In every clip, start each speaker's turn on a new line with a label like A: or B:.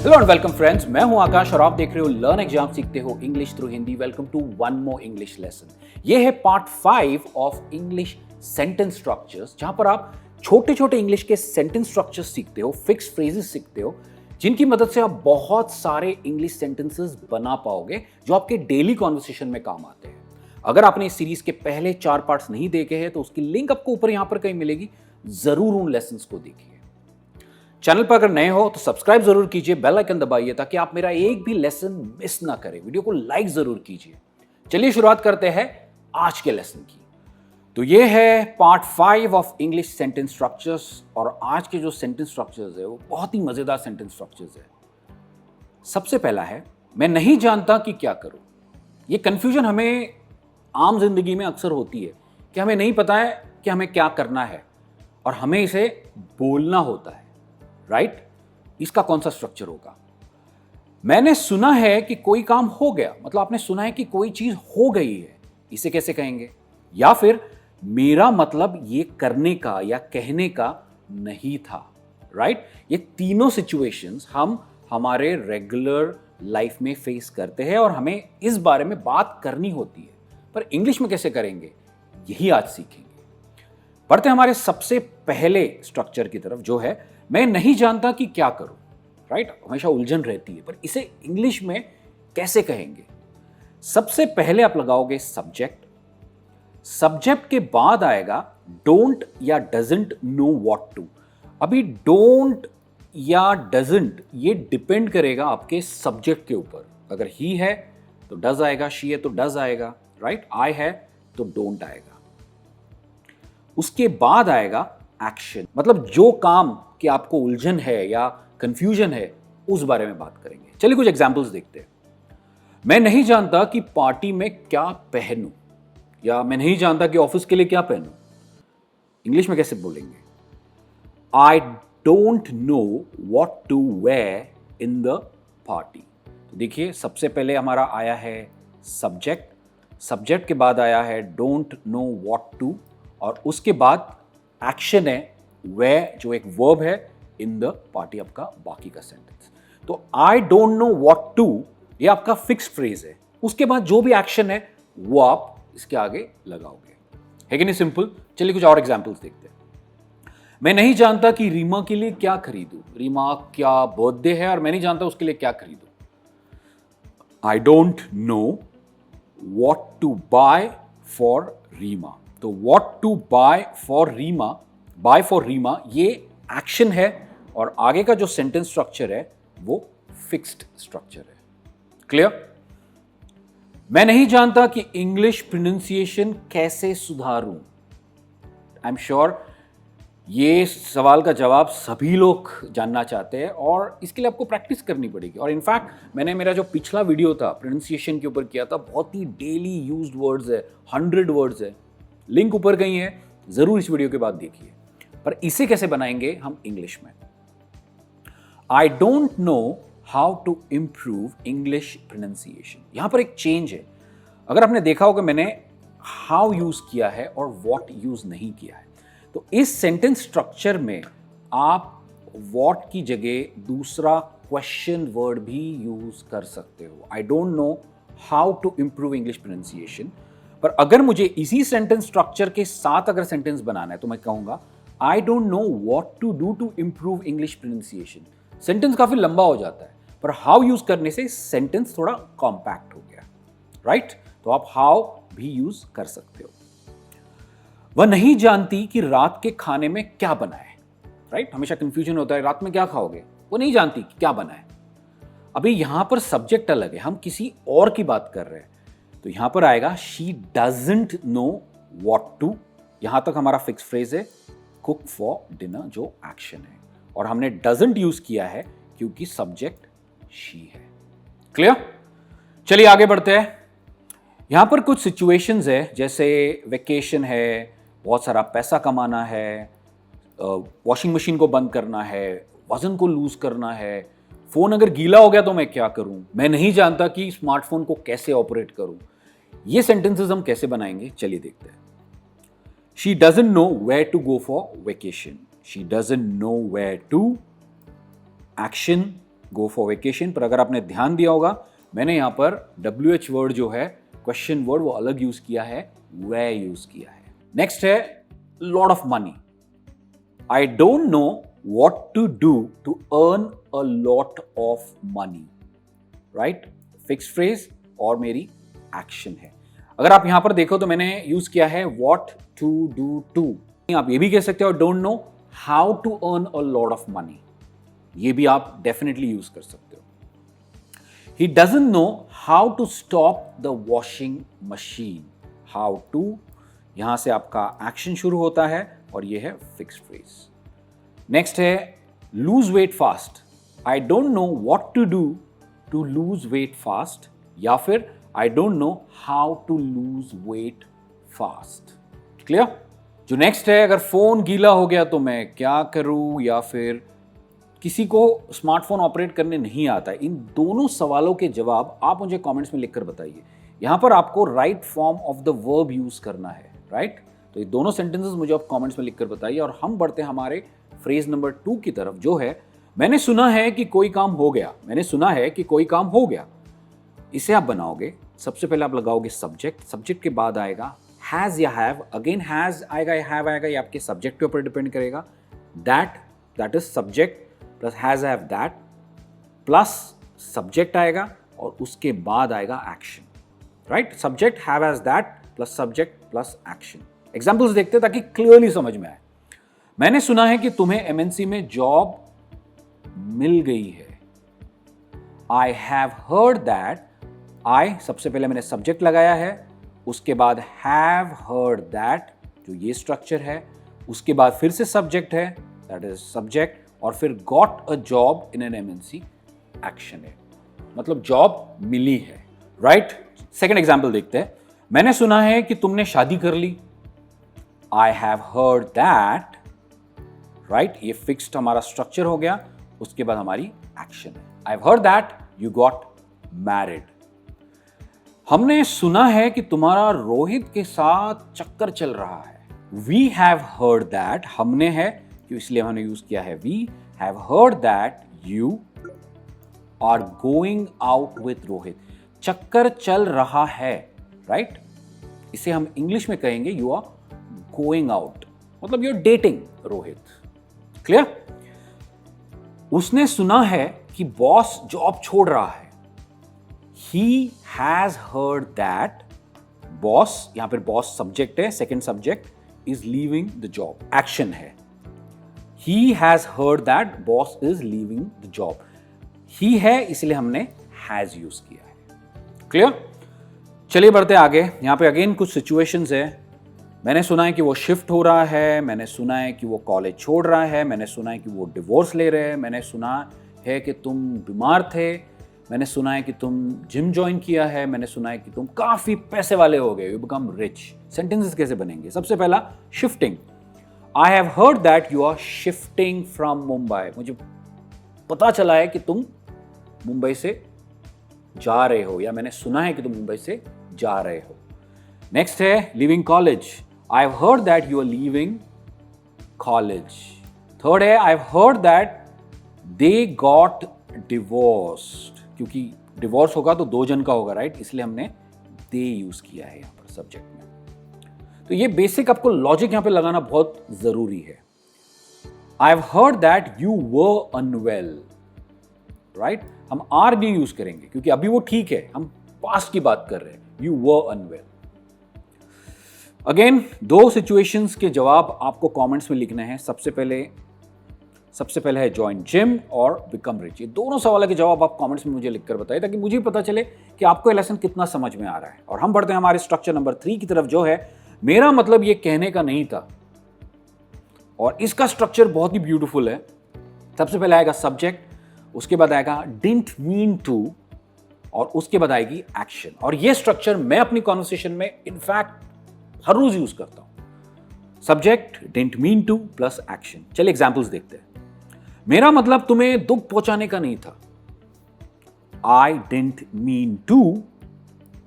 A: Hello and welcome friends, मैं हूं आकाश और आप देख रहे हो लर्न एग्जाम सीखते हो English through Hindi. Welcome to one more English lesson. ये है part 5 of English sentence structures, जहां पर आप छोटे छोटे इंग्लिश के सेंटेंस स्ट्रक्चर्स सीखते हो, फिक्स फ्रेजेस सीखते हो, जिनकी मदद से आप बहुत सारे इंग्लिश सेंटेंसेस बना पाओगे जो आपके डेली कॉन्वर्सेशन में काम आते हैं। अगर आपने इस सीरीज के पहले 4 पार्ट्स नहीं देखे हैं तो उसकी लिंक आपको ऊपर यहां पर कहीं मिलेगी, जरूर उन लेसन्स को देखिए। चैनल पर अगर नए हो तो सब्सक्राइब जरूर कीजिए, बेल आइकन दबाइए ताकि आप मेरा एक भी लेसन मिस ना करें। वीडियो को लाइक जरूर कीजिए। चलिए शुरुआत करते हैं आज के लेसन की। तो ये है part 5 of English sentence structures, और आज के जो सेंटेंस स्ट्रक्चर्स है वो बहुत ही मजेदार सेंटेंस स्ट्रक्चर्स है। सबसे पहला है, मैं नहीं जानता कि क्या करूं। ये कंफ्यूजन हमें आम जिंदगी में अक्सर होती है कि हमें नहीं पता है कि हमें क्या करना है और हमें इसे बोलना होता है, राइट? इसका कौन सा स्ट्रक्चर होगा? मैंने सुना है कि कोई काम हो गया, मतलब आपने सुना है कि कोई चीज हो गई है, इसे कैसे कहेंगे? या फिर मेरा मतलब ये करने का या कहने का नहीं था, राइट? ये तीनों सिचुएशंस हम हमारे रेगुलर लाइफ में फेस करते हैं और हमें इस बारे में बात करनी होती है, पर इंग्लिश में कैसे करेंगे, यही आज सीखेंगे। बढ़ते हमारे सबसे पहले स्ट्रक्चर की तरफ, जो है मैं नहीं जानता कि क्या करूं, राइट? हमेशा उलझन रहती है, पर इसे इंग्लिश में कैसे कहेंगे? सबसे पहले आप लगाओगे सब्जेक्ट। सब्जेक्ट के बाद आएगा डोंट या डजंट नो व्हाट टू। अभी डोंट या डजंट ये डिपेंड करेगा आपके सब्जेक्ट के ऊपर। अगर ही है तो डज आएगा, शी है तो डज आएगा, राइट? आई है तो डोंट आएगा। उसके बाद आएगा एक्शन, मतलब जो काम कि आपको उलझन है या कंफ्यूजन है उस बारे में बात करेंगे। चलिए कुछ एग्जांपल्स देखते हैं। मैं नहीं जानता कि पार्टी में क्या पहनूं, या मैं नहीं जानता कि ऑफिस के लिए क्या पहनूं। इंग्लिश में कैसे बोलेंगे? I don't know what to wear in the party. तो देखिए, सबसे पहले हमारा आया है सब्जेक्ट, सब्जेक्ट के बाद आया है डोंट नो व्हाट टू, और उसके बाद एक्शन है वे, जो एक वर्ब है, इन द पार्टी आपका बाकी का सेंटेंस। तो I don't know what to ये आपका फिक्स फ्रेज है। उसके बाद जो भी एक्शन है वो आप इसके आगे लगाओगे। है कि नहीं सिंपल? चलिए कुछ और एग्जांपल्स देखते हैं। मैं नहीं जानता कि रीमा के लिए क्या खरीदूं। रीमा क्या बर्थडे है और मैं नहीं जानता उसके लिए क्या खरीदूं। I don't know what to buy for Reema. तो what to buy for Reema, buy for Reema ये एक्शन है, और आगे का जो सेंटेंस स्ट्रक्चर है वो फिक्स्ड स्ट्रक्चर है। क्लियर? मैं नहीं जानता कि इंग्लिश प्रोनाउंसिएशन कैसे सुधारूं। आई एम श्योर ये सवाल का जवाब सभी लोग जानना चाहते हैं, और इसके लिए आपको प्रैक्टिस करनी पड़ेगी। और इनफैक्ट मैंने मेरा जो पिछला वीडियो था प्रोनाउंसिएशन के ऊपर किया था, बहुत ही डेली यूज्ड वर्ड्स है, 100 वर्ड्स है, लिंक ऊपर कहीं है, जरूर इस वीडियो के बाद देखिए। पर इसे कैसे बनाएंगे हम इंग्लिश में? I don't know how to improve English pronunciation. यहां पर एक चेंज है। अगर आपने देखा होगा मैंने हाउ यूज किया है और व्हाट यूज नहीं किया है, तो इस सेंटेंस स्ट्रक्चर में आप व्हाट की जगह दूसरा क्वेश्चन वर्ड भी यूज कर सकते हो। I don't know how to improve English pronunciation. पर अगर मुझे इसी सेंटेंस स्ट्रक्चर के साथ अगर सेंटेंस बनाना है तो मैं कहूंगा I don't know what to do to improve English pronunciation. Sentence काफी लंबा हो जाता है, पर हाउ यूज करने से सेंटेंस थोड़ा कॉम्पैक्ट हो गया, राइट? तो आप हाउ भी यूज कर सकते हो। वह नहीं जानती कि रात के खाने में क्या बना है, राइट? हमेशा कंफ्यूजन होता है, रात में क्या खाओगे? वो नहीं जानती कि क्या बना है। अभी यहां पर सब्जेक्ट अलग है, हम किसी और की बात कर रहे हैं, तो यहां पर आएगा she doesn't know what to. यहां तक हमारा फिक्स फ्रेज है, कुक फॉर डिनर, जो एक्शन है, और हमने डजंट यूज किया है क्योंकि सब्जेक्ट शी है। क्लियर? चलिए आगे बढ़ते हैं। यहां पर कुछ सिचुएशंस है, जैसे वेकेशन है, बहुत सारा पैसा कमाना है, वॉशिंग मशीन को बंद करना है, वजन को लूज करना है, फोन अगर गीला हो गया तो मैं क्या करूं, मैं नहीं जानता कि स्मार्टफोन को कैसे ऑपरेट करूं। ये सेंटेंसेस हम कैसे बनाएंगे, चलिए देखते हैं। She doesn't know where to go for vacation. She doesn't know where to, action go for vacation, पर अगर आपने ध्यान दिया होगा मैंने यहाँ पर WH वर्ड जो है क्वेश्चन वर्ड वो अलग यूज किया है, वे यूज किया है। नेक्स्ट है lot of money. I don't know what to do to earn a lot of money, right? Fixed phrase और मेरी एक्शन है। अगर आप यहां पर देखो तो मैंने यूज किया है व्हाट टू डू टू। आप ये भी कह सकते हो don't know how to earn a lot of money, ये भी आप डेफिनेटली यूज कर सकते हो। He doesn't know how to stop the washing machine. How to, यहां से आपका एक्शन शुरू होता है और ये है फिक्स्ड फ्रेज। नेक्स्ट है lose weight fast. I don't know what to do to lose weight fast, या फिर I don't know how to lose weight fast. Clear? जो नेक्स्ट है अगर फोन गीला हो गया तो मैं क्या करूं, या फिर किसी को स्मार्टफोन ऑपरेट करने नहीं आता है, इन दोनों सवालों के जवाब आप मुझे कमेंट्स में लिखकर बताइए। यहां पर आपको right form of the verb use करना है, राइट? तो ये दोनों सेंटेंसेस मुझे आप कमेंट्स में लिखकर बताइए और हम बढ़ते हैं हमारे फ्रेज नंबर 2 की तरफ, जो है मैंने सुना है कि कोई काम हो गया। मैंने सुना है कि कोई काम हो गया, इसे आप बनाओगे। सबसे पहले आप लगाओगे सब्जेक्ट, सब्जेक्ट के बाद आएगा हैज या हैव, अगेन हैज आएगा या हैव आएगा, ये आपके सब्जेक्ट के ऊपर डिपेंड करेगा। That is subject plus has have that plus subject आएगा और उसके बाद आएगा action, right? Subject have has that plus subject plus action. Examples देखते हैं ताकि क्लियरली समझ में आए। मैंने सुना है कि तुम्हें एमएनसी में जॉब मिल गई है। आई हैव हर्ड दैट, आई सबसे पहले मैंने सब्जेक्ट लगाया है, उसके बाद हैव हर्ड दैट जो ये स्ट्रक्चर है, उसके बाद फिर से सब्जेक्ट है दैट इज सब्जेक्ट, और फिर got a job in an MNC action है, मतलब जॉब मिली है, राइट? सेकंड एग्जांपल देखते हैं। मैंने सुना है कि तुमने शादी कर ली। I have heard that, right? ये फिक्स्ड हमारा स्ट्रक्चर हो गया, उसके बाद हमारी एक्शन है। I have heard that you got married. हमने सुना है कि तुम्हारा रोहित के साथ चक्कर चल रहा है। वी हैव हर्ड दैट, हमने है क्यों इसलिए हमने यूज किया है we have heard that you are going out with Rohit. चक्कर चल रहा है, राइट? इसे हम इंग्लिश में कहेंगे यू आर गोइंग आउट, मतलब you are dating Rohit. Clear? उसने सुना है कि बॉस जॉब छोड़ रहा है। He has heard that boss, यहां पर बॉस सब्जेक्ट है, second subject is leaving the job, action है। He has heard that boss is leaving the job. He है इसलिए हमने has यूज किया है। क्लियर? चलिए बढ़ते आगे। यहां पे अगेन कुछ सिचुएशंस है। मैंने सुना है कि वो शिफ्ट हो रहा है, मैंने सुना है कि वो कॉलेज छोड़ रहा है, मैंने सुना है कि वो डिवोर्स ले रहे हैं, मैंने सुना है कि तुम बीमार थे, मैंने सुना है कि तुम जिम ज्वाइन किया है, मैंने सुना है कि तुम काफी पैसे वाले हो गए, यू बिकम रिच। सेंटेंसेस कैसे बनेंगे? सबसे पहला shifting. I have heard that you are shifting from Mumbai. मुझे पता चला है कि तुम मुंबई से जा रहे हो, या मैंने सुना है कि तुम मुंबई से जा रहे हो। नेक्स्ट है living college. I have heard that you are leaving college. Third है I have heard that they got divorced, क्योंकि डिवोर्स होगा तो दो जन का होगा, राइट? इसलिए हमने दे यूज किया है यहां पर सब्जेक्ट में। तो ये बेसिक आपको लॉजिक यहां पे लगाना बहुत जरूरी है। I have heard that you were unwell, right? हम आर नहीं यूज करेंगे क्योंकि अभी वो ठीक है, हम पास्ट की बात कर रहे हैं। You were unwell. अगेन दो सिचुएशंस के जवाब आपको कमेंट्स में लिखने हैं। सबसे पहले है जॉइन जिम और बिकम रिच। ये दोनों सवालों के जवाब आप कमेंट्स में मुझे लिखकर बताइए ताकि मुझे पता चले कि आपको ये लेसन कितना समझ में आ रहा है। और हम बढ़ते हैं हमारे स्ट्रक्चर नंबर 3 की तरफ, जो है मेरा मतलब ये कहने का नहीं था। और इसका स्ट्रक्चर बहुत ही ब्यूटीफुल है। सबसे पहले आएगा सब्जेक्ट, उसके बाद आएगा डिडंट मीन टू, और उसके बाद आएगी एक्शन। और ये स्ट्रक्चर मैं अपनी कॉन्वर्सेशन में इनफैक्ट हर रोज यूज करता हूं। Subject didn't mean two plus action. चलिए एग्जांपल्स देखते हैं। मेरा मतलब तुम्हें दुख पहुंचाने का नहीं था। I didn't mean to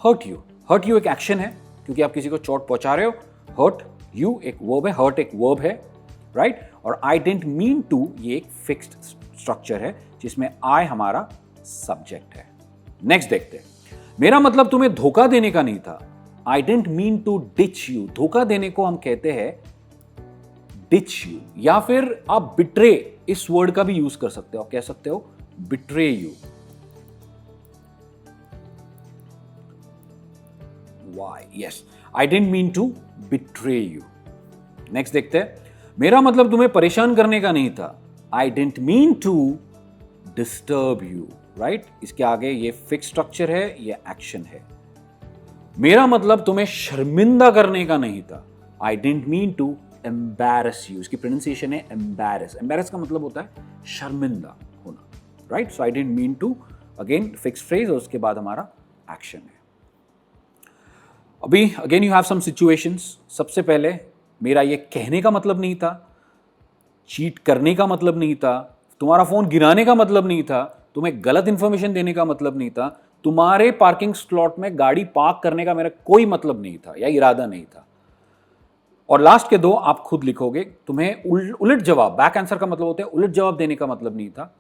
A: hurt you. Hurt you एक एक्शन है क्योंकि आप किसी को चोट पहुंचा रहे हो। हर्ट यू एक वर्ब है, हर्ट एक वर्ब है, राइट? और आई डिडंट मीन टू ये एक फिक्स्ड स्ट्रक्चर है जिसमें आई हमारा सब्जेक्ट है। नेक्स्ट देखते हैं, मेरा मतलब तुम्हें धोखा देने का नहीं था। I didn't mean to ditch you. धोखा देने को हम कहते हैं डिच यू, या फिर आप बिट्रे इस वर्ड का भी यूज कर सकते हो, कह सकते हो betray you. Why, yes, I didn't mean to betray you. Next देखते हैं, मेरा मतलब तुम्हें परेशान करने का नहीं था। I didn't mean to disturb you. Right, इसके आगे ये फिक्स स्ट्रक्चर है, ये एक्शन है। मेरा मतलब तुम्हें शर्मिंदा करने का नहीं था। I didn't mean to embarrass you. इसकी प्रोनाउंसिएशन है एम्बैरस। एम्बैरस का मतलब होता है शर्मिंदा होना। Right, so I didn't mean to, again fix phrase और उसके बाद हमारा एक्शन है। अभी again you have some situations. सबसे पहले, मेरा ये कहने का मतलब नहीं था, चीट करने का मतलब नहीं था, तुम्हारा फोन गिराने का मतलब नहीं था, तुम्हें गलत इंफॉर्मेशन देने का मतलब नहीं था, तुम्हारे पार्किंग स्लॉट में गाड़ी पार्क करने का मेरा कोई मतलब नहीं था या इरादा नहीं था। और लास्ट के दो आप खुद लिखोगे। तुम्हें उलट जवाब, बैक आंसर का मतलब होता है उलट जवाब देने का मतलब नहीं था,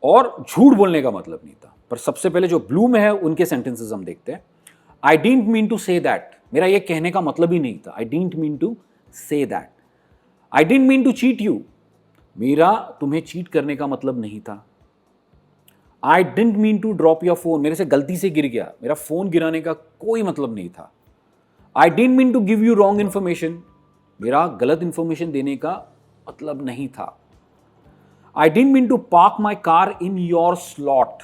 A: और झूठ बोलने का मतलब नहीं था। पर सबसे पहले जो ब्लू में है उनके सेंटेंसेस हम देखते हैं। I didn't mean to say that. मेरा ये कहने का मतलब ही नहीं था। I didn't mean to say that. I didn't mean to cheat you. मेरा तुम्हें चीट करने का मतलब नहीं था। I didn't mean to drop your phone. मेरे से गलती से गिर गया, मेरा फोन गिराने का कोई मतलब नहीं था। I didn't mean to give you wrong information. मेरा गलत इंफॉर्मेशन देने का मतलब नहीं था। I didn't mean to park my car in your slot.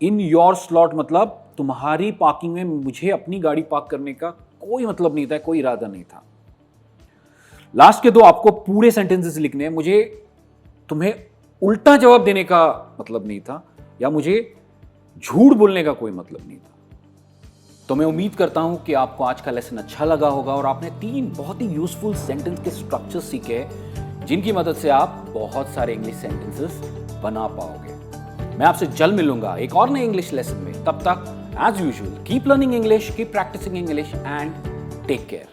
A: In your slot मतलब तुम्हारी पार्किंग में मुझे अपनी गाड़ी पार्क करने का कोई मतलब नहीं था, कोई इरादा नहीं था। लास्ट के दो आपको पूरे सेंटेंसेस लिखने हैं। मुझे तुम्हें उल्टा जवाब देने का मतलब नहीं था, या मुझे झूठ बोलने का कोई मतलब नहीं था। तो मैं उम्मीद करता हूं कि आपको आज का लेसन अच्छा लगा होगा और आपने 3 बहुत ही यूजफुल सेंटेंस के स्ट्रक्चर्स सीखे हैं, जिनकी मदद से आप बहुत सारे इंग्लिश सेंटेंसेस बना पाओगे। मैं आपसे जल्द मिलूंगा एक और नए इंग्लिश लेसन में। तब तक as usual keep learning English, keep practising English and take care.